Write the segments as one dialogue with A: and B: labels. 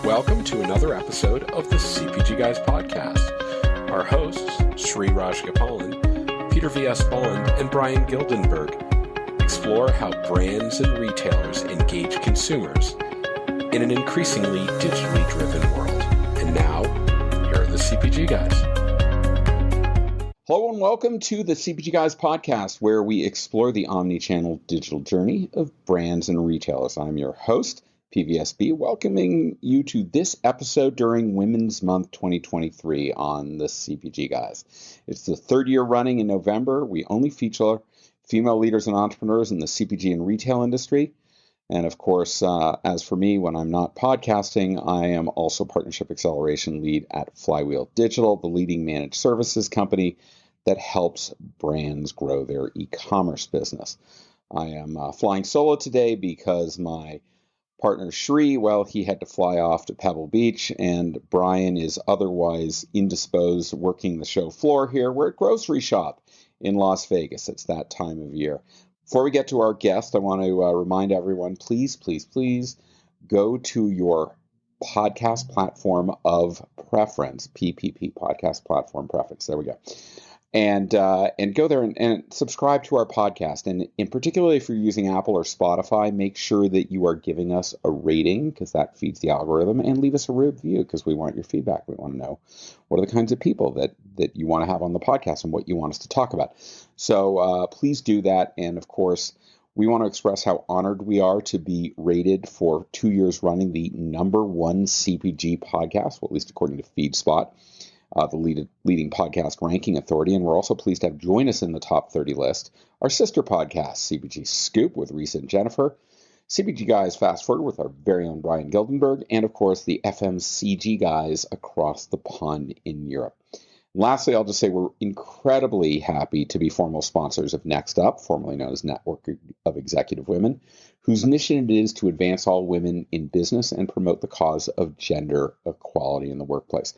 A: Welcome to another episode of the CPG Guys podcast. Our hosts, Sri Rajgopalan, Peter V.S. Bond, and Brian Gildenberg explore how brands and retailers engage consumers in an increasingly digitally driven world. And now, here are the CPG Guys.
B: Hello and welcome to the CPG Guys podcast, where we explore the omni-channel digital journey of brands and retailers. I'm your host, PVSB, welcoming you to this episode during Women's Month 2023 on the CPG Guys. It's the third year running in November. We only feature female leaders and entrepreneurs in the CPG and retail industry. And of course, as for me, when I'm not podcasting, I am also Partnership Acceleration Lead at Flywheel Digital, the leading managed services company that helps brands grow their e-commerce business. I am flying solo today because my partner Sri, well, he had to fly off to Pebble Beach, and Brian is otherwise indisposed working the show floor here. We're at Grocery Shop in Las Vegas. It's that time of year. Before we get to our guest, I want to remind everyone, please go to your podcast platform of preference, PPP, podcast platform preference. There we go. And go there and subscribe to our podcast. And in particular, if you're using Apple or Spotify, make sure that you are giving us a rating, because that feeds the algorithm, and leave us a review, because we want your feedback. We want to know what are the kinds of people that you want to have on the podcast and what you want us to talk about. So please do that. And of course, we want to express how honored we are to be rated for 2 years running the #1 CPG podcast, well, at least according to FeedSpot, the leading podcast ranking authority. And we're also pleased to have join us in the top 30 list our sister podcast, CPG Scoop with Risa and Jennifer, CPG Guys Fast Forward with our very own Brian Gildenberg, and of course the FMCG Guys across the pond in Europe. Lastly, I'll just say we're incredibly happy to be formal sponsors of Next Up, formerly known as Network of Executive Women, whose mission it is to advance all women in business and promote the cause of gender equality in the workplace.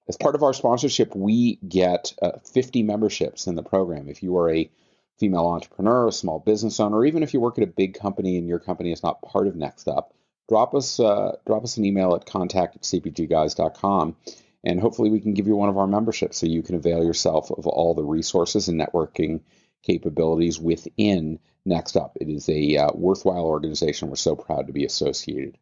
B: As part of our sponsorship, we get 50 memberships in the program. If you are a female entrepreneur, a small business owner, or even if you work at a big company and your company is not part of Next Up, drop us an email at contact@cpgguys.com, and hopefully we can give you one of our memberships so you can avail yourself of all the resources and networking capabilities within Next Up. It is a worthwhile organization. We're so proud to be associated.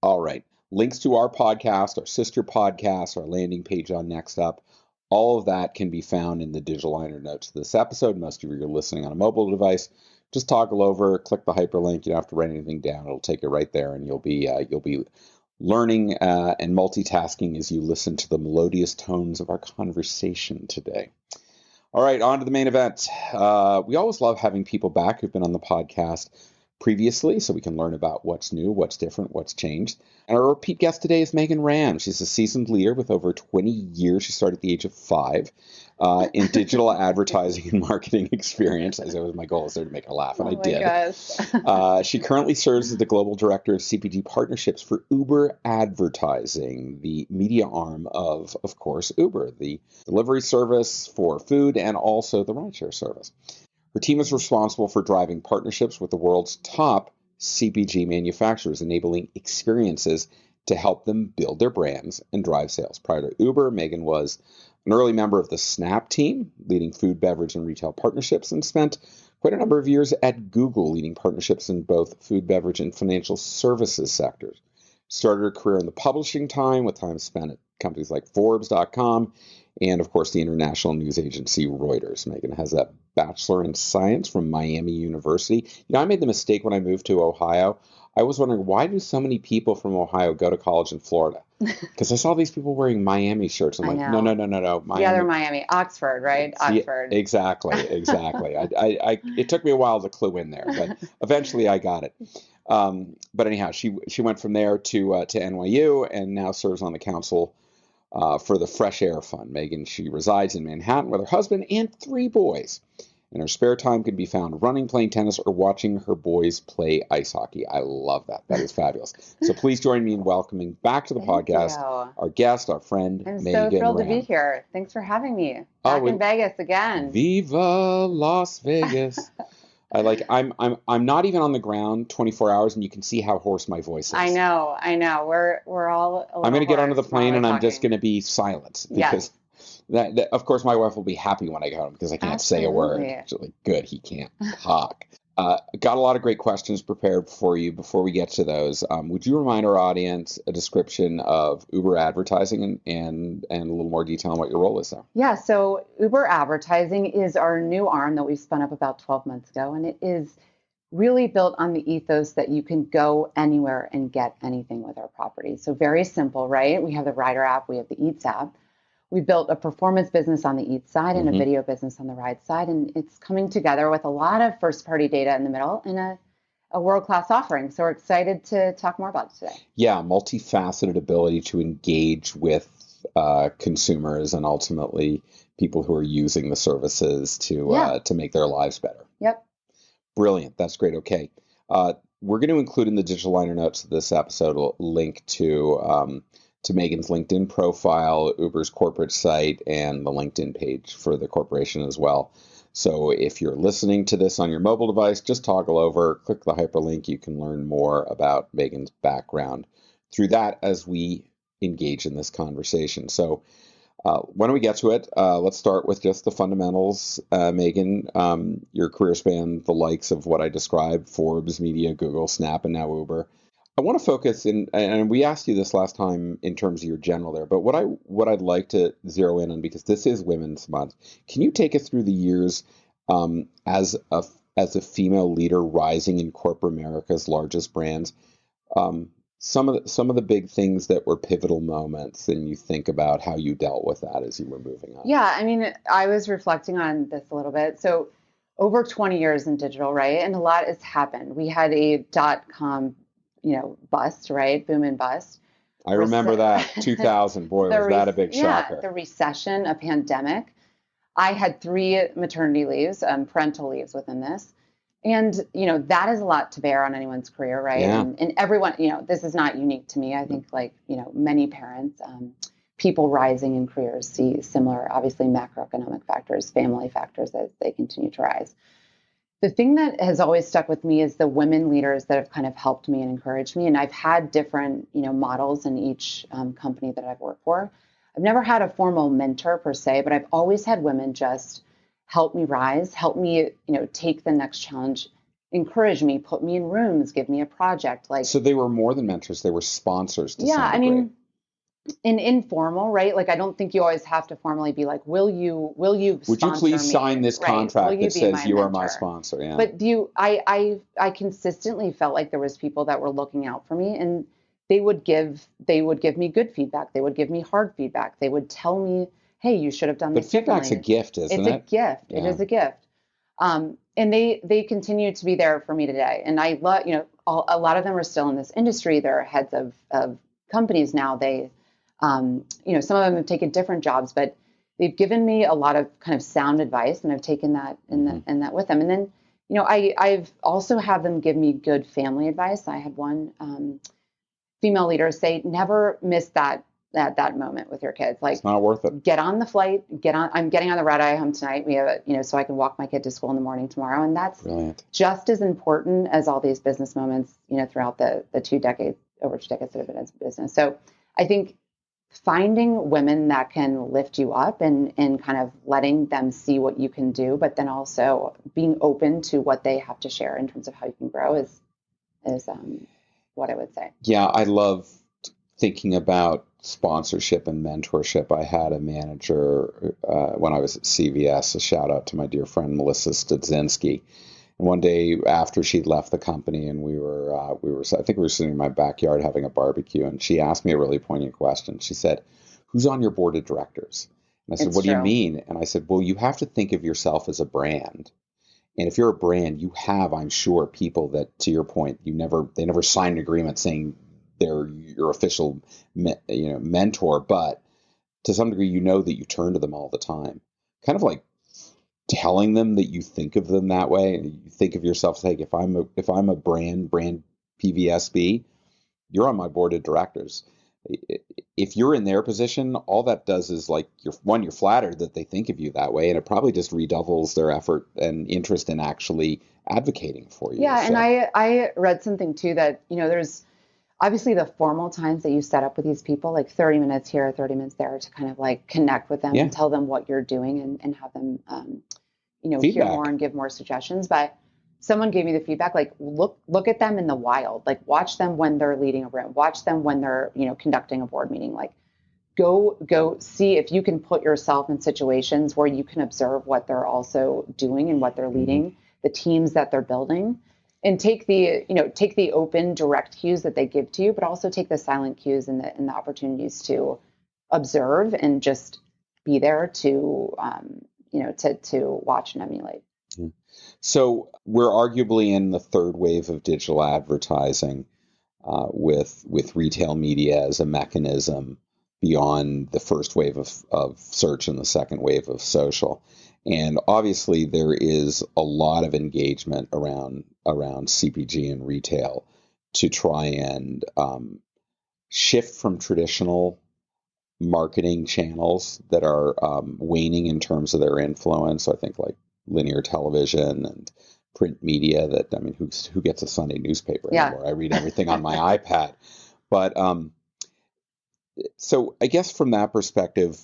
B: All right. Links to our podcast, our sister podcast, our landing page on Next Up, all of that can be found in the digital liner notes of this episode. Most of you are listening on a mobile device. Just toggle over, click the hyperlink. You don't have to write anything down. It'll take you right there, and you'll be learning and multitasking as you listen to the melodious tones of our conversation today. All right, on to the main event. We always love having people back who've been on the podcast previously, so we can learn about what's new, what's different, what's changed. And our repeat guest today is Ramm. She's a seasoned leader with over 20 years. She started at the age of 5 in digital advertising and marketing experience. As it was my goal is there to make her laugh, and I did. She currently serves as the global director of CPG partnerships for Uber Advertising, the media arm of course, Uber, the delivery service for food and also the rideshare service. Her team is responsible for driving partnerships with the world's top CPG manufacturers, enabling experiences to help them build their brands and drive sales. Prior to Uber, Megan was an early member of the Snap team, leading food, beverage, and retail partnerships, and spent quite a number of years at Google, leading partnerships in both food, beverage, and financial services sectors. Started her career in the publishing time, with time spent at companies like Forbes.com, and of course the international news agency Reuters. Megan has a bachelor in science from Miami University. I made the mistake when I moved to Ohio. I was wondering, why do so many people from Ohio go to college in Florida? Because I saw these people wearing Miami shirts. I'm like, no.
C: Miami. The other Miami, Oxford, right? Oxford.
B: Yeah, exactly. I it took me a while to clue in there, but eventually I got it. But anyhow, she went from there to NYU and now serves on the council for the Fresh Air Fund. Megan, she resides in Manhattan with her husband and 3 boys. And her spare time can be found running, playing tennis, or watching her boys play ice hockey. I love that. That is fabulous. So please join me in welcoming back to the podcast our guest, our friend,
C: I'm
B: Megan
C: so thrilled
B: Ramm.
C: to be here. Thanks for having me. Back in Vegas again.
B: Viva Las Vegas. I'm not even on the ground 24 hours, and you can see how hoarse my voice is.
C: I know. We're all.
B: I'm going to get onto the plane, and I'm just going to be silent because that, of course, my wife will be happy when I get home because I can't say a word. She's like, good, he can't talk. Got a lot of great questions prepared for you. Before we get to those, would you remind our audience a description of Uber advertising and a little more detail on what your role is there?
C: Yeah, so Uber advertising is our new arm that we spun up about 12 months ago, and it is really built on the ethos that you can go anywhere and get anything with our property. So very simple, right? We have the Rider app, we have the Eats app. We built a performance business on the Eats side and a video business on the Ride side, and it's coming together with a lot of first-party data in the middle and a world-class offering. So we're excited to talk more about it today.
B: Yeah, multifaceted ability to engage with consumers and ultimately people who are using the services to make their lives better.
C: Yep.
B: Brilliant. That's great. Okay. We're going to include in the digital liner notes of this episode a link to Megan's LinkedIn profile, Uber's corporate site, and the LinkedIn page for the corporation as well. So if you're listening to this on your mobile device, just toggle over, click the hyperlink. You can learn more about Megan's background through that as we engage in this conversation. So why don't we get to it? Let's start with just the fundamentals. Megan, your career spanned the likes of what I described, Forbes, Media, Google, Snap, and now Uber. I want to focus in, and we asked you this last time in terms of your general there, but what I'd like to zero in on, because this is Women's Month, can you take us through the years as a female leader rising in corporate America's largest brands? Some of the big things that were pivotal moments, and you think about how you dealt with that as you were moving on.
C: Yeah, I mean, I was reflecting on this a little bit. So over 20 years in digital, right? And a lot has happened. We had a .com bust, right? Boom and bust.
B: I remember that. 2000. Boy, was that a big shocker.
C: The recession, a pandemic. I had 3 maternity leaves, parental leaves within this. And, that is a lot to bear on anyone's career, right?
B: Yeah.
C: And everyone, this is not unique to me. I think many parents, people rising in careers see similar, obviously, macroeconomic factors, family factors as they continue to rise. The thing that has always stuck with me is the women leaders that have kind of helped me and encouraged me. And I've had different, models in each company that I've worked for. I've never had a formal mentor per se, but I've always had women just help me rise, help me, take the next challenge, encourage me, put me in rooms, give me a project.
B: So they were more than mentors; they were sponsors. To
C: I mean, in informal, right? Like, I don't think you always have to formally be like, will you
B: would you please
C: me?
B: sign this contract that says you are my sponsor? Yeah.
C: But I consistently felt like there was people that were looking out for me, and they would give me good feedback. They would give me hard feedback. They would tell me, hey, you should have done this differently.
B: But feedback's a gift, isn't it?
C: It's a gift.
B: Yeah.
C: It is a gift. And they continue to be there for me today. And I love, a lot of them are still in this industry. They're heads of companies now. They, some of them have taken different jobs, but they've given me a lot of kind of sound advice, and I've taken that and that with them. And then, I've also had them give me good family advice. I had one female leader say, never miss that moment with your kids. Like,
B: it's not worth it.
C: Get on the flight, I'm getting on the red eye home tonight. We have so I can walk my kid to school in the morning tomorrow. And that's
B: brilliant.
C: Just as important as all these business moments, throughout the over 2 decades that have been in business. So I think finding women that can lift you up and kind of letting them see what you can do, but then also being open to what they have to share in terms of how you can grow is what I would say.
B: Yeah, I love thinking about sponsorship and mentorship. I had a manager when I was at CVS, a shout out to my dear friend Melissa Studzinski. And one day after she'd left the company, and we were I think we were sitting in my backyard having a barbecue, and she asked me a really poignant question. She said, "Who's on your board of directors?" And I said, "What do you mean?" And I said, "Well, you have to think of yourself as a brand. And if you're a brand, you have, I'm sure, people that, to your point, they never signed an agreement saying they're your official, mentor, but to some degree, that you turn to them all the time, kind of like telling them that you think of them that way, and you think of yourself saying, if I'm a brand PVSB, you're on my board of directors. If you're in their position, all that does is you're flattered that they think of you that way, and it probably just redoubles their effort and interest in actually advocating for you.
C: Yeah,
B: So,
C: and I read something too that, there's obviously the formal times that you set up with these people, like 30 minutes here, 30 minutes there, to kind of like connect with them and tell them what you're doing and have them, hear more and give more suggestions. But someone gave me the feedback, like look at them in the wild, like watch them when they're leading a room, watch them when they're, conducting a board meeting, like go see if you can put yourself in situations where you can observe what they're also doing and what they're leading, the teams that they're building, and take the open direct cues that they give to you, but also take the silent cues and the opportunities to observe and just be there to to watch and emulate.
B: Yeah. So we're arguably in the third wave of digital advertising, with retail media as a mechanism beyond the first wave of search and the second wave of social. And obviously there is a lot of engagement around CPG and retail to try and shift from traditional marketing channels that are waning in terms of their influence. I think like linear television and print media that, I mean, who gets a Sunday newspaper anymore? I read everything on my iPad. But so I guess from that perspective,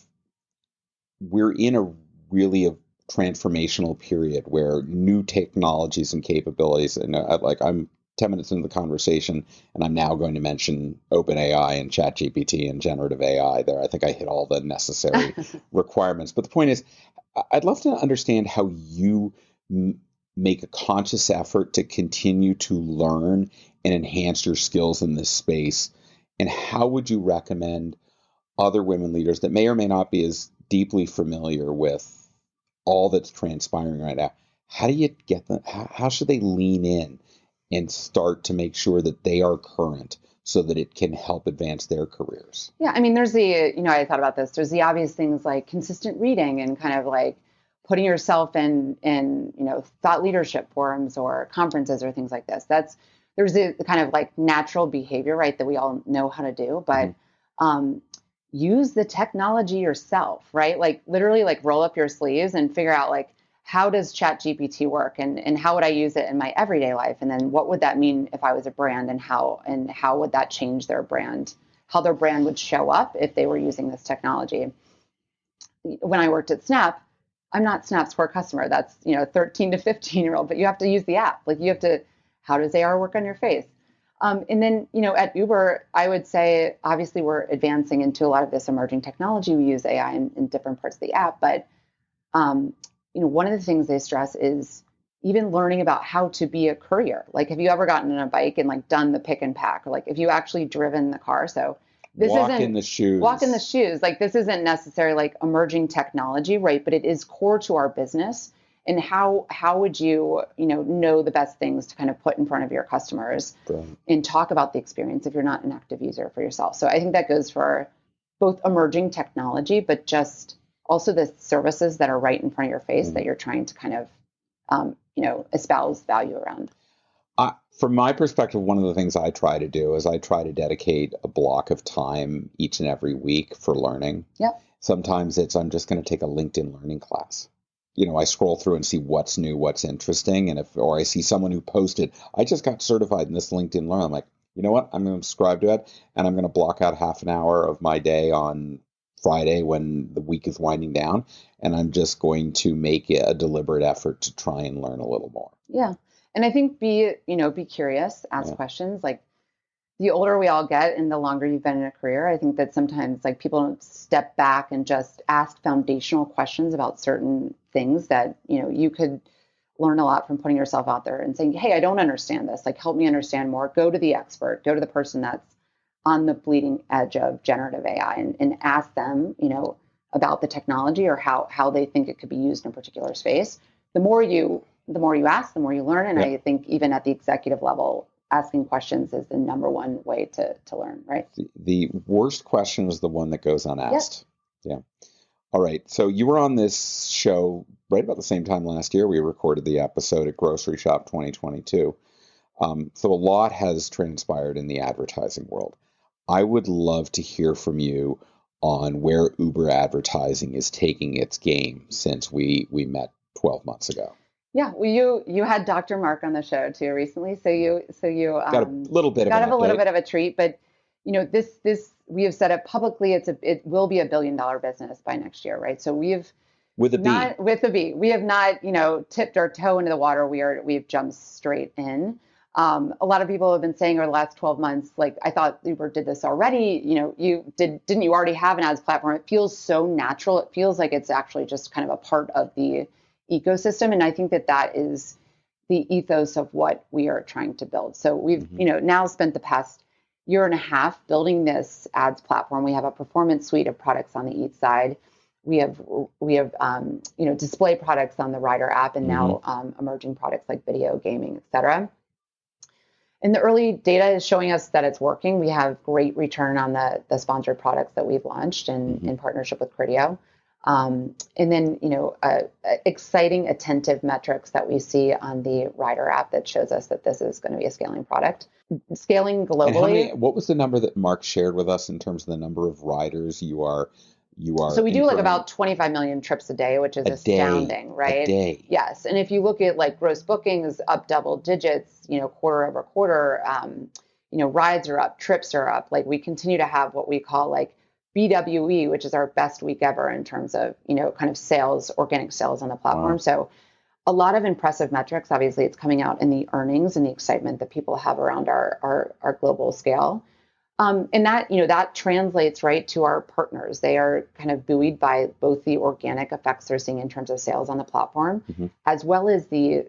B: we're in a really transformational period where new technologies and capabilities, and I'm 10 minutes into the conversation and I'm now going to mention OpenAI and ChatGPT and generative AI there. I think I hit all the necessary requirements. But the point is, I'd love to understand how you make a conscious effort to continue to learn and enhance your skills in this space. And how would you recommend other women leaders that may or may not be as deeply familiar with all that's transpiring right now? How do you get them? How should they lean in and start to make sure that they are current so that it can help advance their careers?
C: Yeah, I mean, there's I thought about this. There's the obvious things like consistent reading and kind of like putting yourself in thought leadership forums or conferences or things like this. There's a kind of like natural behavior, right, that we all know how to do, but use the technology yourself, right? Like literally like roll up your sleeves and figure out like, how does ChatGPT work and how would I use it in my everyday life? And then what would that mean if I was a brand, and how would that change their brand, how their brand would show up if they were using this technology? When I worked at Snap, I'm not Snap's core customer. That's, 13 to 15-year-old, but you have to use the app. Like you have to, how does AR work on your face? And then, at Uber, I would say, obviously we're advancing into a lot of this emerging technology. We use AI in different parts of the app, but, one of the things they stress is even learning about how to be a courier. Like, have you ever gotten on a bike and like done the pick and pack, or like if you actually driven the car? So this
B: walk in the shoes.
C: Like this isn't necessarily like emerging technology, right? But it is core to our business. And how would you, know the best things to kind of put in front of your customers and talk about the experience if you're not an active user for yourself? So I think that goes for both emerging technology, but just also the services that are right in front of your face that you're trying to kind of, espouse value around.
B: From my perspective, one of the things I try to do is I try to dedicate a block of time each and every week for learning.
C: Yep.
B: Sometimes I'm just going to take a LinkedIn learning class. I scroll through and see what's new, what's interesting. And or I see someone who posted, I just got certified in this LinkedIn Learn. I'm like, you know what? I'm going to subscribe to it. And I'm going to block out half an hour of my day on Friday when the week is winding down. And I'm just going to make it a deliberate effort to try and learn a little more.
C: Yeah. And I think be curious, ask questions. Like the older we all get and the longer you've been in a career, I think that sometimes like people don't step back and just ask foundational questions about certain things that, you could learn a lot from putting yourself out there and saying, hey, I don't understand this. Like, help me understand more. Go to the expert, go to the person that's on the bleeding edge of generative AI and ask them, about the technology or how they think it could be used in a particular space. The more you ask, the more you learn. And I think even at the executive level, asking questions is the number one way to learn, right?
B: The worst question is the one that goes unasked. Yep. Yeah. All right. So you were on this show right about the same time last year. We recorded the episode at Grocery Shop 2022. So a lot has transpired in the advertising world. I would love to hear from you on where Uber advertising is taking its game since we met 12 months ago.
C: Yeah, well, you had Dr. Mark on the show too recently, so you
B: Got a little bit of
C: got
B: an
C: a little
B: update.
C: bit of a treat. But this we have said it publicly. It will be $1 billion business by next year, right? So we have
B: With a B.
C: not with a B. We have not tipped our toe into the water. We've jumped straight in. A lot of people have been saying over the last 12 months, like, I thought Uber did this already. Didn't you already have an ads platform? It feels so natural. It feels like it's actually just kind of a part of the ecosystem. And I think that is the ethos of what we are trying to build. So we've, now spent the past year and a half building this ads platform. We have a performance suite of products on the Eat side. We have display products on the Rider app, and now emerging products like video, gaming, et cetera. And the early data is showing us that it's working. We have great return on the sponsored products that we've launched in partnership with Criteo. And then, exciting attentive metrics that we see on the Rider app that shows us that this is going to be a scaling product. Scaling globally.
B: And what was the number that Mark shared with us in terms of the number of riders you are?
C: So we do like about 25 million trips a day, which is astounding, right?
B: A day.
C: Yes. And if you look at like gross bookings up double digits, quarter over quarter, rides are up, trips are up. Like, we continue to have what we call like BWE, which is our best week ever in terms of, kind of sales, organic sales on the platform. Wow. So a lot of impressive metrics. Obviously, it's coming out in the earnings and the excitement that people have around our global scale. And that translates right to our partners. They are kind of buoyed by both the organic effects they're seeing in terms of sales on the platform, as well as the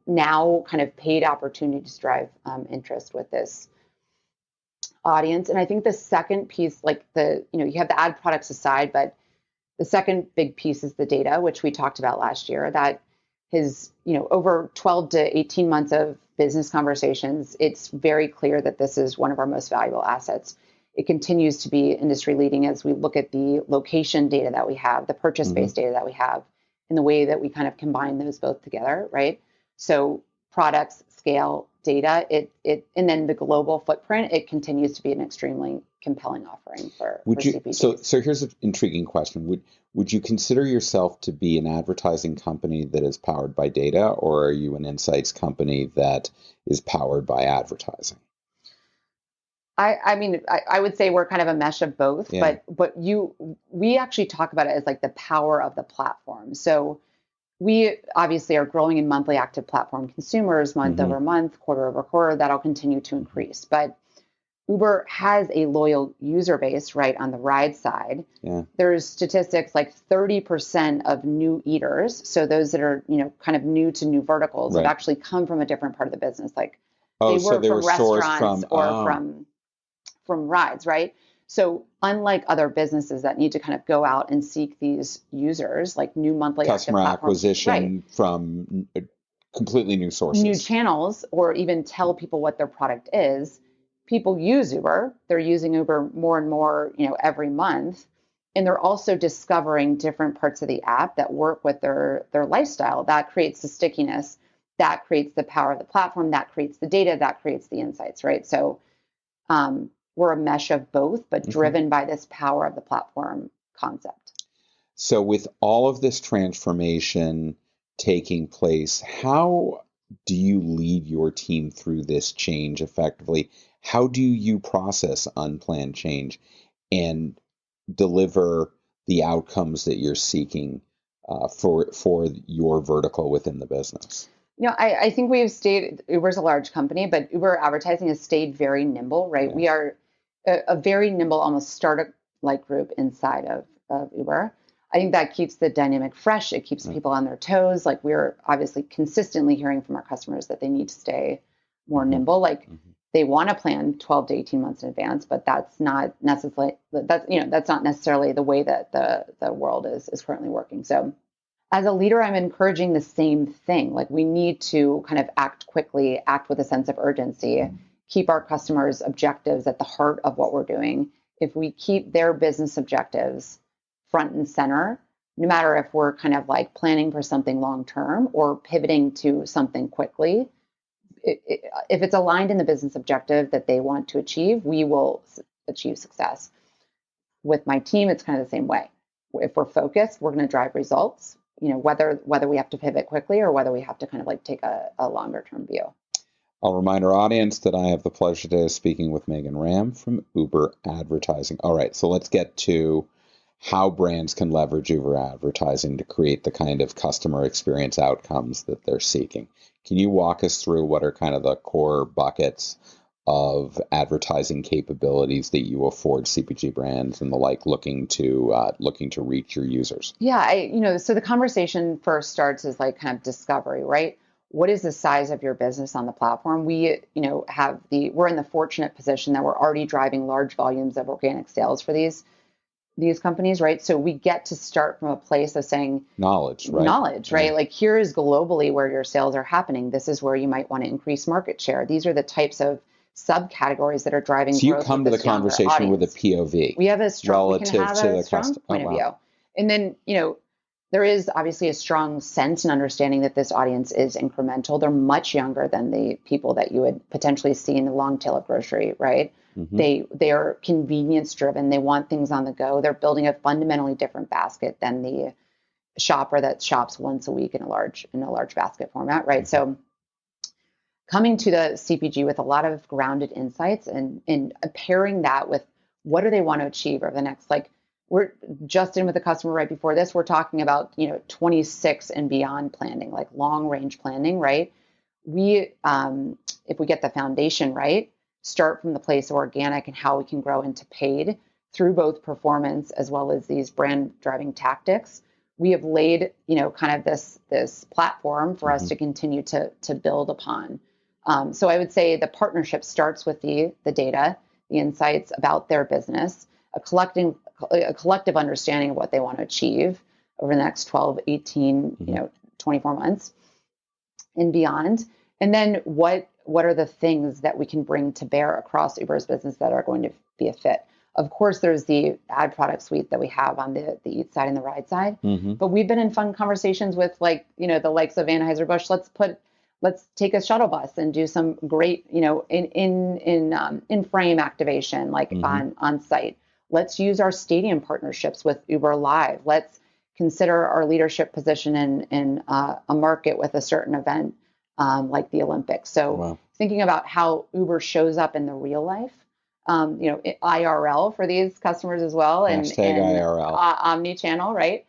C: now kind of paid opportunities to drive interest with this audience. And I think the second piece, like you have the ad products aside, but the second big piece is the data, which we talked about last year. That is, over 12 to 18 months of business conversations, it's very clear that this is one of our most valuable assets. It continues to be industry leading as we look at the location data that we have, the purchase-based data that we have, and the way that we kind of combine those both together, right? So products, scale, data, and then the global footprint, it continues to be an extremely compelling offering for CPGs.
B: So here's an intriguing question. Would you consider yourself to be an advertising company that is powered by data, or are you an insights company that is powered by advertising?
C: I would say we're kind of a mesh of both,
B: Yeah.
C: but we actually talk about it as like the power of the platform. So we obviously are growing in monthly active platform consumers month over month, quarter over quarter. That'll continue to increase. But Uber has a loyal user base, right, on the ride side.
B: Yeah.
C: There's statistics like 30% of new eaters, so those that are, kind of new to new verticals, have actually come from a different part of the business. Like they were from restaurants from rides, right? So unlike other businesses that need to kind of go out and seek these users, like new monthly
B: customer
C: active
B: acquisition from completely new sources,
C: new channels, or even tell people what their product is, people use Uber. They're using Uber more and more, every month. And they're also discovering different parts of the app that work with their lifestyle. That creates the stickiness. That creates the power of the platform. That creates the data. That creates the insights, right? So we're a mesh of both, but driven by this power of the platform concept.
B: So with all of this transformation taking place, how do you lead your team through this change effectively? How do you process unplanned change and deliver the outcomes that you're seeking for your vertical within the business?
C: I think we have stayed, Uber's a large company, but Uber advertising has stayed very nimble, right? Yeah. We are a very nimble, almost startup-like group inside of Uber. I think that keeps the dynamic fresh. It keeps people on their toes. Like, we're obviously consistently hearing from our customers that they need to stay more nimble. Like, they want to plan 12 to 18 months in advance, but that's not necessarily the way that the world is currently working. So as a leader, I'm encouraging the same thing. Like, we need to kind of act quickly, act with a sense of urgency, keep our customers' objectives at the heart of what we're doing. If we keep their business objectives front and center, no matter if we're kind of like planning for something long-term or pivoting to something quickly, if it's aligned in the business objective that they want to achieve, we will achieve success. With my team, it's kind of the same way. If we're focused, we're going to drive results. whether we have to pivot quickly or whether we have to kind of like take a longer term view.
B: I'll remind our audience that I have the pleasure today of speaking with Megan Ramm from Uber Advertising. All right, so let's get to how brands can leverage Uber Advertising to create the kind of customer experience outcomes that they're seeking. Can you walk us through what are kind of the core buckets of advertising capabilities that you afford CPG brands and the like looking to reach your users?
C: Yeah, so the conversation first starts as like kind of discovery, right? What is the size of your business on the platform? We're in the fortunate position that we're already driving large volumes of organic sales for these companies, right? So we get to start from a place of saying knowledge, right?
B: Yeah.
C: Like here is globally where your sales are happening. This is where you might want to increase market share. These are the types of subcategories that are driving
B: so you
C: growth
B: come to the conversation with a POV.
C: We can have a strong point of view. And then, there is obviously a strong sense and understanding that this audience is incremental. They're much younger than the people that you would potentially see in the long tail of grocery, right? Mm-hmm. They are convenience driven. They want things on the go. They're building a fundamentally different basket than the shopper that shops once a week in a large basket format, right? Mm-hmm. So coming to the CPG with a lot of grounded insights and pairing that with what do they want to achieve over the next, like, we're just in with a customer right before this. We're talking about, 26 and beyond planning, like long range planning, right? We, if we get the foundation right, start from the place of organic and how we can grow into paid through both performance as well as these brand driving tactics. We have laid, kind of this platform for us to continue to build upon. So I would say the partnership starts with the data, the insights about their business, a collective understanding of what they want to achieve over the next 12, 18, 24 months and beyond. And then what are the things that we can bring to bear across Uber's business that are going to be a fit? Of course, there's the ad product suite that we have on the Eat side and the Ride side, but we've been in fun conversations with the likes of Anheuser-Busch. Let's take a shuttle bus and do some great, in frame activation, on site. Let's use our stadium partnerships with Uber Live. Let's consider our leadership position in a market with a certain event like the Olympics. So thinking about how Uber shows up in the real life, IRL for these customers as well, and
B: IRL.
C: Omni-channel, right?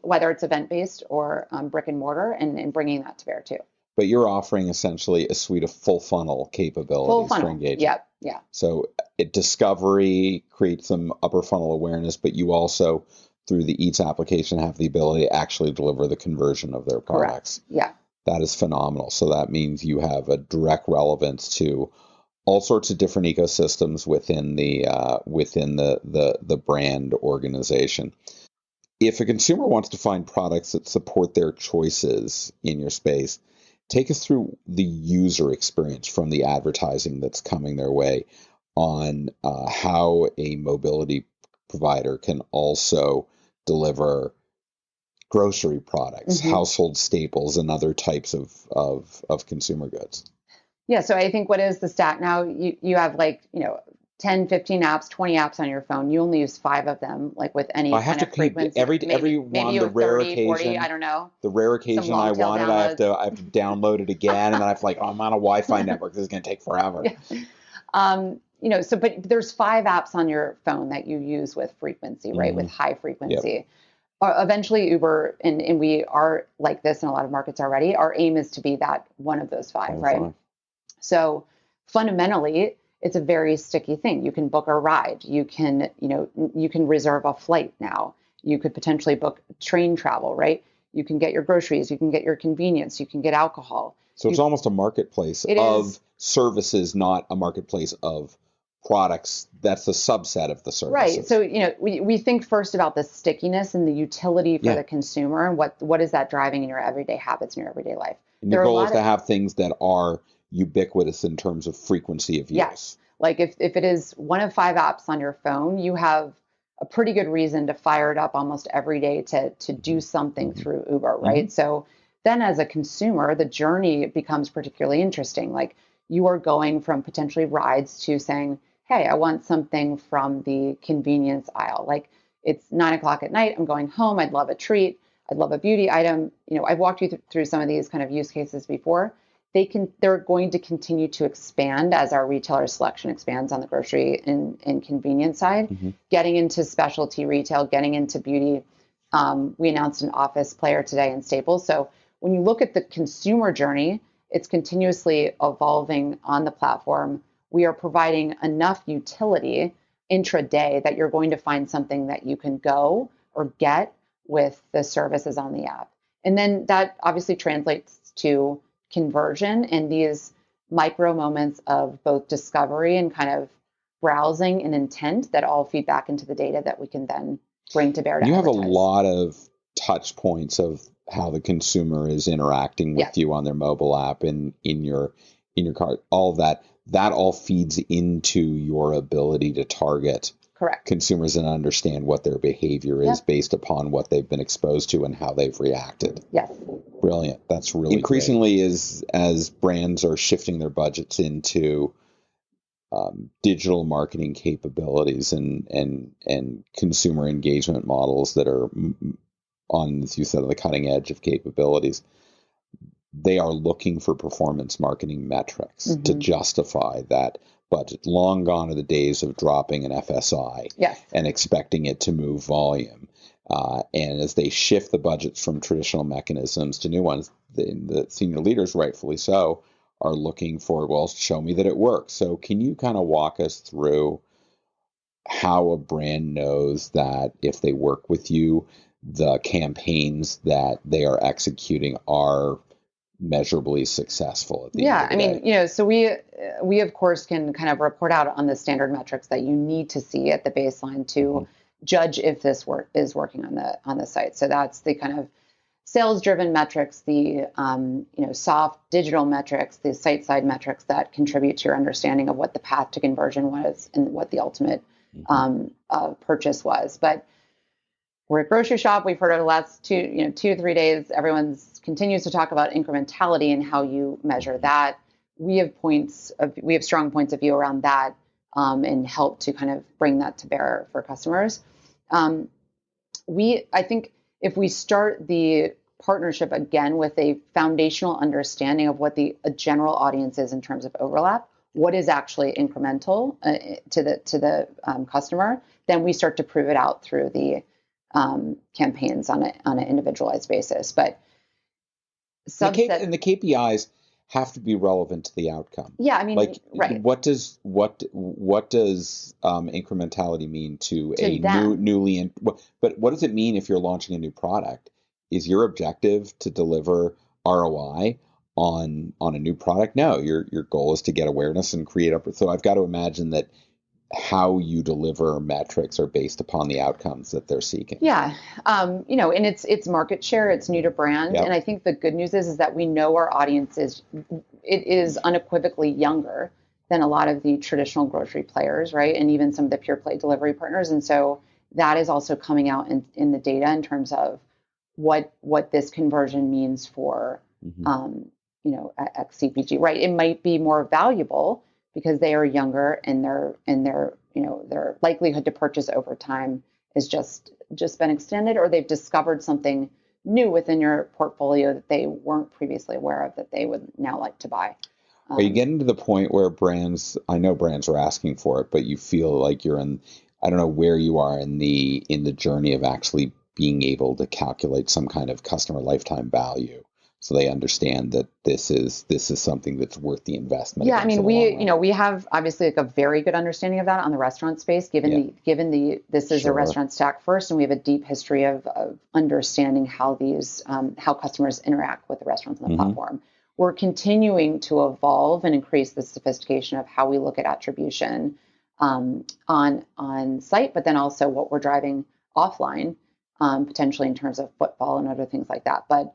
C: Whether it's event-based or brick and mortar, and bringing that to bear too.
B: But you're offering essentially a suite of full funnel capabilities for engagement.
C: Yep. Yeah.
B: So discovery creates some upper funnel awareness, but you also, through the Eats application, have the ability to actually deliver the conversion of their products.
C: Correct. Yeah.
B: That is phenomenal. So that means you have a direct relevance to all sorts of different ecosystems within the brand organization. If a consumer wants to find products that support their choices in your space, take us through the user experience from the advertising that's coming their way on how a mobility provider can also deliver grocery products, household staples, and other types of consumer goods.
C: Yeah, so I think what is the stat now? You have 10, 15 apps, 20 apps on your phone. You only use 5 of them, with any kind of frequency.
B: Every one, the rare
C: 30,
B: occasion,
C: 40, I don't know.
B: The rare occasion I want it, I have to download it again, and then I'm like, I'm on a Wi-Fi network. This is going to take forever.
C: Yeah. But there's 5 apps on your phone that you use with frequency, right? With high frequency. Yep. Eventually, Uber, and we are like this in a lot of markets already. Our aim is to be that one of those 5, right? 5. So fundamentally, it's a very sticky thing. You can book a ride. You can reserve a flight now. You could potentially book train travel, right? You can get your groceries. You can get your convenience. You can get alcohol.
B: So it's almost a marketplace of services, not a marketplace of products. That's a subset of the services.
C: Right. So, we think first about the stickiness and the utility for the consumer, and what is that driving in your everyday habits in your everyday life.
B: And your goal is to have things that are ubiquitous in terms of frequency of use.
C: Yes. Like if it is one of 5 apps on your phone, you have a pretty good reason to fire it up almost every day to do something through Uber, right? So then as a consumer, the journey becomes particularly interesting. Like you are going from potentially rides to saying, hey, I want something from the convenience aisle. Like it's 9:00 at night, I'm going home, I'd love a treat. I'd love a beauty item. I've walked you through some of these kind of use cases before. They're going to continue to expand as our retailer selection expands on the grocery and convenience side, getting into specialty retail, getting into beauty. We announced an office player today in Staples. So when you look at the consumer journey, it's continuously evolving on the platform. We are providing enough utility intraday that you're going to find something that you can go or get with the services on the app. And then that obviously translates to conversion and these micro moments of both discovery and kind of browsing and intent that all feed back into the data that we can then bring to bear to
B: You have
C: advertise.
B: a lot of touch points of how the consumer is interacting with you on their mobile app and in your cart. All of that all feeds into your ability to target
C: Correct.
B: consumers and understand what their behavior is based upon what they've been exposed to and how they've reacted.
C: Yes.
B: Brilliant. That's really increasingly as brands are shifting their budgets into digital marketing capabilities and consumer engagement models that are on, as you said, the cutting edge of capabilities. They are looking for performance marketing metrics to justify that budget. Long gone are the days of dropping an FSI and expecting it to move volume. And as they shift the budgets from traditional mechanisms to new ones, the senior leaders, rightfully so, are looking for, well, show me that it works. So can you kind of walk us through how a brand knows that if they work with you, the campaigns that they are executing are measurably successful at the end of the day?
C: So we of course can kind of report out on the standard metrics that you need to see at the baseline to judge if this is working on the site. So that's the kind of sales driven metrics, the soft digital metrics, the site side metrics that contribute to your understanding of what the path to conversion was and what the ultimate purchase was. But we're a grocery shop. We've heard over the last 2 to 3 days, everyone continues to talk about incrementality and how you measure that. We have strong points of view around that and help to kind of bring that to bear for customers. I think if we start the partnership again with a foundational understanding of what a general audience is in terms of overlap, what is actually incremental to the customer, then we start to prove it out through the campaigns on an individualized basis. But
B: and the KPIs have to be relevant to the outcome.
C: Yeah, I mean, right.
B: What does incrementality mean to a
C: them.
B: But what does it mean if you're launching a new product? Is your objective to deliver ROI on a new product? No, your goal is to get awareness and create up. So I've got to imagine that how you deliver metrics are based upon the outcomes that they're seeking.
C: Yeah. And it's market share, it's new to brand. And I think the good news is that we know our audience is unequivocally younger than a lot of the traditional grocery players, right? And even some of the pure play delivery partners. And so that is also coming out in the data in terms of what this conversion means for, CPG, right? It might be more valuable because they are younger and their likelihood to purchase over time is just been extended, or they've discovered something new within your portfolio that they weren't previously aware of that they would now like to buy.
B: Are you getting to the point where I know brands are asking for it, but you feel like you're in, I don't know where you are in the journey of actually being able to calculate some kind of customer lifetime value, so they understand that this is something that's worth the investment.
C: Yeah, I mean, we have obviously like a very good understanding of that on the restaurant space, given this is a restaurant stack first, and we have a deep history of understanding how how customers interact with the restaurants on the platform. We're continuing to evolve and increase the sophistication of how we look at attribution on site, but then also what we're driving offline, potentially in terms of footfall and other things like that. But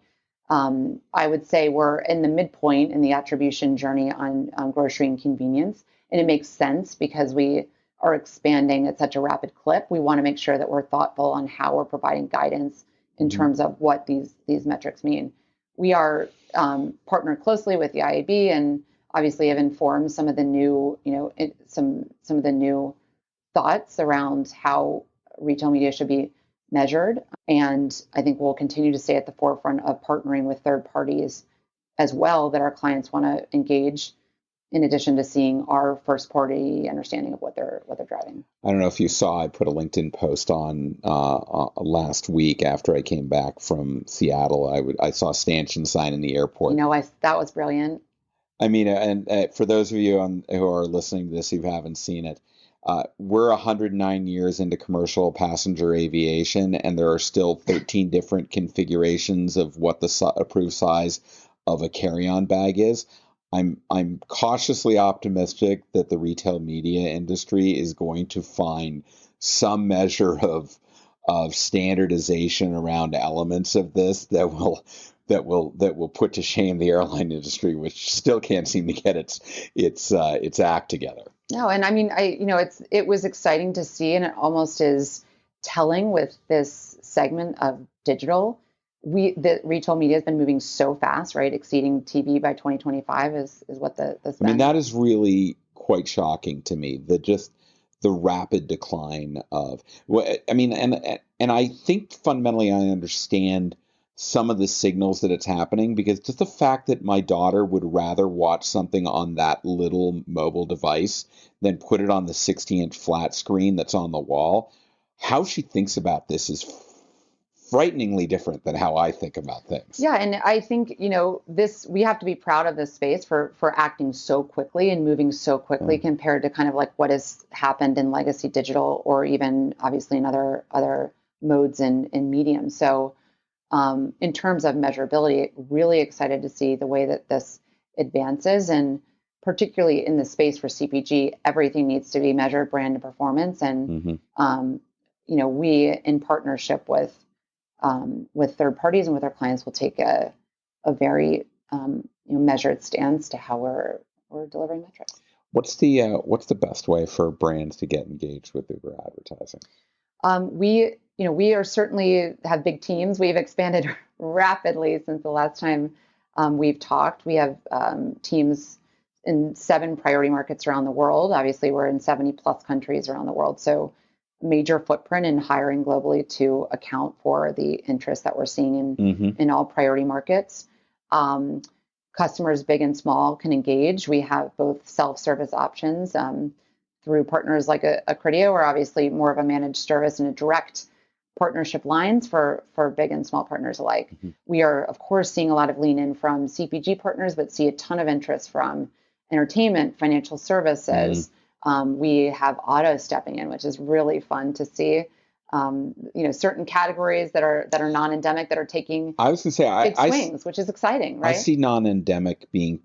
C: I would say we're in the midpoint in the attribution journey on grocery and convenience. And it makes sense because we are expanding at such a rapid clip. We want to make sure that we're thoughtful on how we're providing guidance in terms of what these metrics mean. We are partnered closely with the IAB and obviously have informed some of the new, some of the new thoughts around how retail media should be measured. And I think we'll continue to stay at the forefront of partnering with third parties as well that our clients want to engage, in addition to seeing our first party understanding of what they're driving.
B: I don't know if you saw, I put a LinkedIn post on last week after I came back from Seattle. I saw a stanchion sign in the airport.
C: That was brilliant.
B: I mean, and for those of you who are listening to this who haven't seen it, we're 109 years into commercial passenger aviation, and there are still 13 different configurations of what the approved size of a carry-on bag is. I'm cautiously optimistic that the retail media industry is going to find some measure of standardization around elements of this that will put to shame the airline industry, which still can't seem to get its act together.
C: No, and I mean, it was exciting to see, and it almost is telling with this segment of digital. The retail media has been moving so fast, right? Exceeding TV by 2025 is what the spend.
B: I mean, that is really quite shocking to me. The rapid decline of, I mean, and I think fundamentally I understand some of the signals that it's happening, because just the fact that my daughter would rather watch something on that little mobile device than put it on the 60-inch flat screen that's on the wall, how she thinks about this is frighteningly different than how I think about things.
C: Yeah, and I think, we have to be proud of this space for acting so quickly and moving so quickly compared to kind of like what has happened in legacy digital, or even obviously in other modes and mediums. So in terms of measurability, really excited to see the way that this advances, and particularly in the space for CPG, everything needs to be measured, brand and performance. And we, in partnership with third parties and with our clients, will take a very measured stance to how we're delivering metrics.
B: What's the best way for brands to get engaged with Uber advertising?
C: We are certainly have big teams. We've expanded rapidly since the last time we've talked. We have teams in 7 priority markets around the world. Obviously, we're in 70 plus countries around the world. So major footprint in hiring globally to account for the interest that we're seeing in all priority markets. Customers big and small can engage. We have both self-service options through partners like a Criteo, or obviously more of a managed service and a direct partnership lines for big and small partners alike. We are, of course, seeing a lot of lean in from CPG partners, but see a ton of interest from entertainment, financial services. We have auto stepping in, which is really fun to see. Certain categories that are non-endemic that are taking
B: I was going to say
C: big swings, which is exciting, right?
B: I see non-endemic being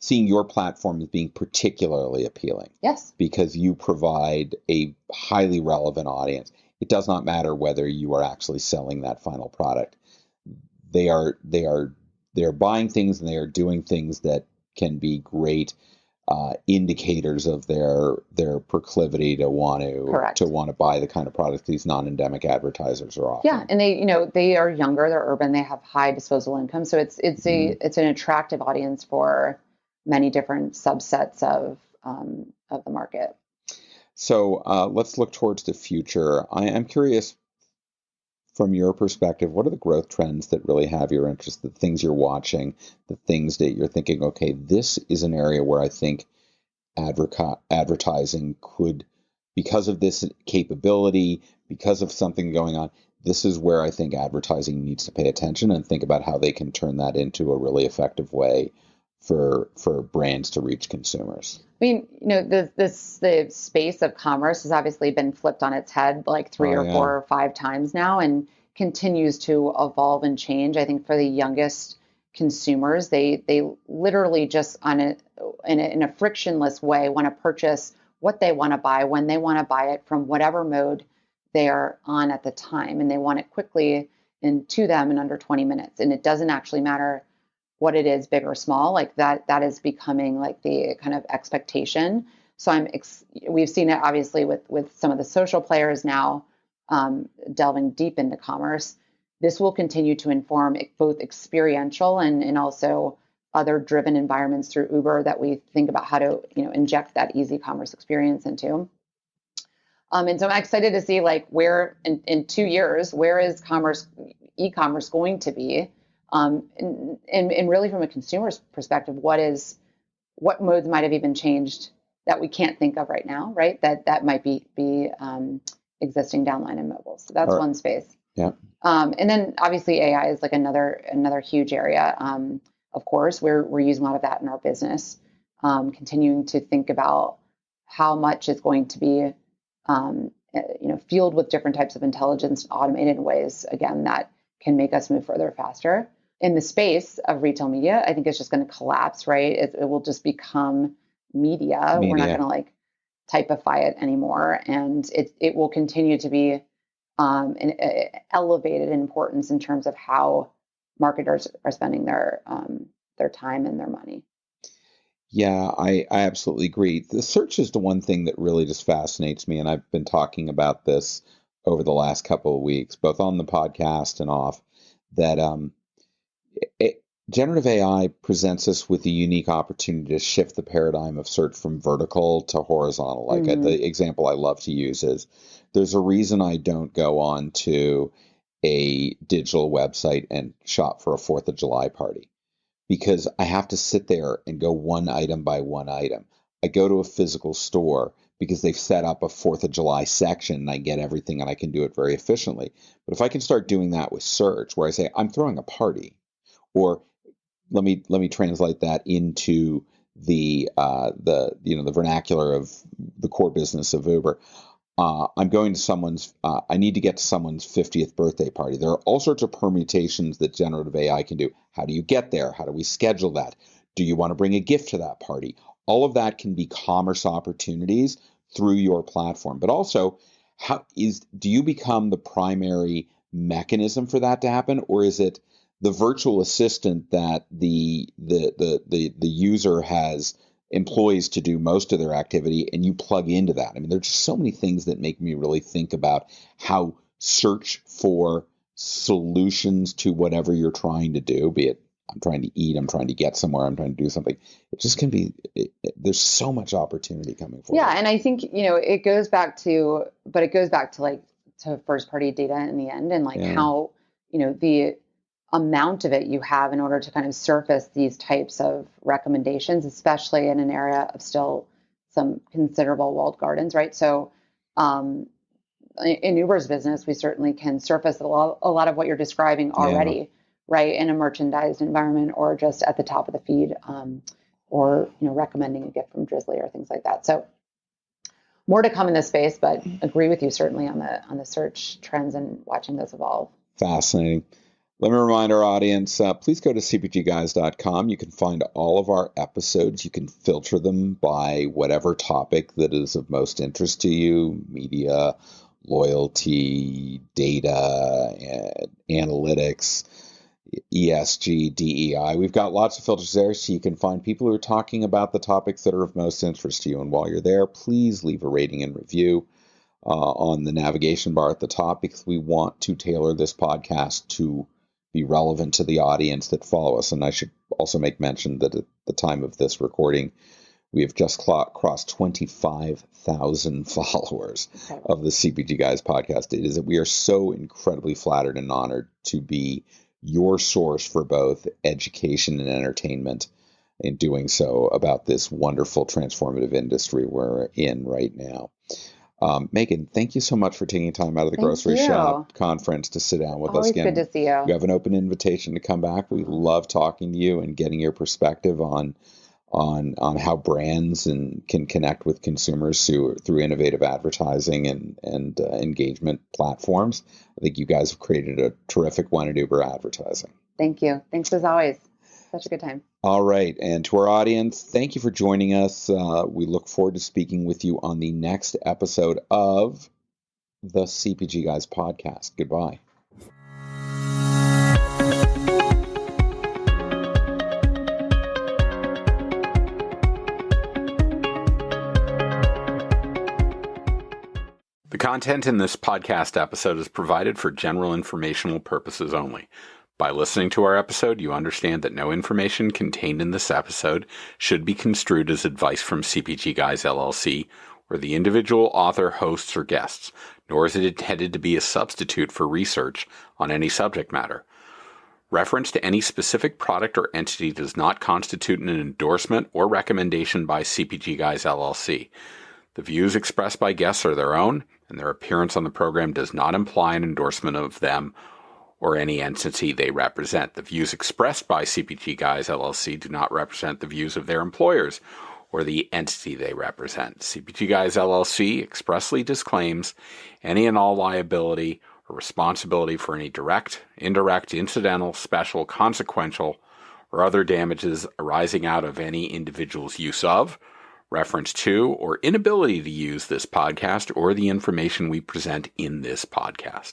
B: seeing your platform as being particularly appealing.
C: Yes.
B: Because you provide a highly relevant audience. It does not matter whether you are actually selling that final product. They are buying things, and they are doing things that can be great indicators of their proclivity to want to buy the kind of product these non-endemic advertisers are offering.
C: Yeah, and they are younger, they're urban, they have high disposable income, so it's an attractive audience for many different subsets of the market.
B: So let's look towards the future. I'm curious, from your perspective, what are the growth trends that really have your interest, the things you're watching, the things that you're thinking, okay, this is an area where I think advertising could, because of this capability, because of something going on, this is where I think advertising needs to pay attention and think about how they can turn that into a really effective way for brands to reach consumers. I mean,
C: the space of commerce has obviously been flipped on its head like 3 or 4 or 5 times now, and continues to evolve and change. I think for the youngest consumers, they literally just in a frictionless way want to purchase what they want to buy when they want to buy it from whatever mode they are on at the time, and they want it quickly and to them in under 20 minutes. And it doesn't actually matter what it is, big or small, like that is becoming like the kind of expectation. So we've seen it obviously with some of the social players now delving deep into commerce. This will continue to inform both experiential and also other driven environments through Uber that we think about how to inject that easy commerce experience into. And so I'm excited to see like where in 2 years, where is e-commerce going to be? And really from a consumer's perspective, what modes might have even changed that we can't think of right now, right? That might be existing downline in mobile. So that's one space.
B: Yeah.
C: And then obviously AI is like another huge area. Of course, we're using a lot of that in our business, continuing to think about how much is going to be, fueled with different types of intelligence, automated in ways, again, that can make us move further faster. In the space of retail media, I think it's just going to collapse, right? It will just become media. We're not going to like typify it anymore, and it will continue to be elevated in importance in terms of how marketers are spending their time and their money.
B: Yeah, I absolutely agree. The search is the one thing that really just fascinates me, and I've been talking about this over the last couple of weeks, both on the podcast and off, that generative AI presents us with a unique opportunity to shift the paradigm of search from vertical to horizontal. Like the example I love to use is there's a reason I don't go on to a digital website and shop for a 4th of July party, because I have to sit there and go one item by one item. I go to a physical store because they've set up a 4th of July section and I get everything and I can do it very efficiently. But if I can start doing that with search, where I say, I'm throwing a party, or let me translate that into the vernacular of the core business of Uber. I'm going to I need to get to someone's 50th birthday party. There are all sorts of permutations that generative AI can do. How do you get there? How do we schedule that? Do you want to bring a gift to that party? All of that can be commerce opportunities through your platform. But also, do you become the primary mechanism for that to happen, or is it the virtual assistant that the user has employees to do most of their activity, and you plug into that? I mean, there's just so many things that make me really think about how search for solutions to whatever you're trying to do, be it I'm trying to eat, I'm trying to get somewhere, I'm trying to do something. It just can be, there's so much opportunity coming forward.
C: Yeah, and I think, it goes back to like to first party data in the end, and like how, the amount of it you have in order to kind of surface these types of recommendations, especially in an area of still some considerable walled gardens, right? So in Uber's business, we certainly can surface a lot of what you're describing already, right? In a merchandised environment, or just at the top of the feed, or recommending a gift from Drizzly or things like that. So more to come in this space, but agree with you certainly on the search trends and watching those evolve.
B: Fascinating. Let me remind our audience, please go to CPGGuys.com. You can find all of our episodes. You can filter them by whatever topic that is of most interest to you: media, loyalty, data, analytics, ESG, DEI. We've got lots of filters there, so you can find people who are talking about the topics that are of most interest to you. And while you're there, please leave a rating and review on the navigation bar at the top, because we want to tailor this podcast to be relevant to the audience that follow us. And I should also make mention that at the time of this recording, we have just crossed 25,000 followers of the CPG Guys podcast. We are so incredibly flattered and honored to be your source for both education and entertainment, in doing so about this wonderful transformative industry we're in right now. Megan, thank you so much for taking time out of the grocery shop conference to sit down with us again.
C: Always good to see you.
B: You have an open invitation to come back. We love talking to you and getting your perspective on how brands can connect with consumers through innovative advertising and engagement platforms. I think you guys have created a terrific one at Uber Advertising.
C: Thank you. Thanks as always. Such a good time.
B: All right. And to our audience, thank you for joining us. We look forward to speaking with you on the next episode of the CPG Guys podcast. Goodbye.
A: The content in this podcast episode is provided for general informational purposes only. By listening to our episode, you understand that no information contained in this episode should be construed as advice from CPG Guys LLC or the individual author, hosts, or guests, nor is it intended to be a substitute for research on any subject matter. Reference to any specific product or entity does not constitute an endorsement or recommendation by CPG Guys LLC. The views expressed by guests are their own, and their appearance on the program does not imply an endorsement of them or any entity they represent. The views expressed by CPG Guys LLC do not represent the views of their employers or the entity they represent. CPG Guys LLC expressly disclaims any and all liability or responsibility for any direct, indirect, incidental, special, consequential, or other damages arising out of any individual's use of, reference to, or inability to use this podcast or the information we present in this podcast.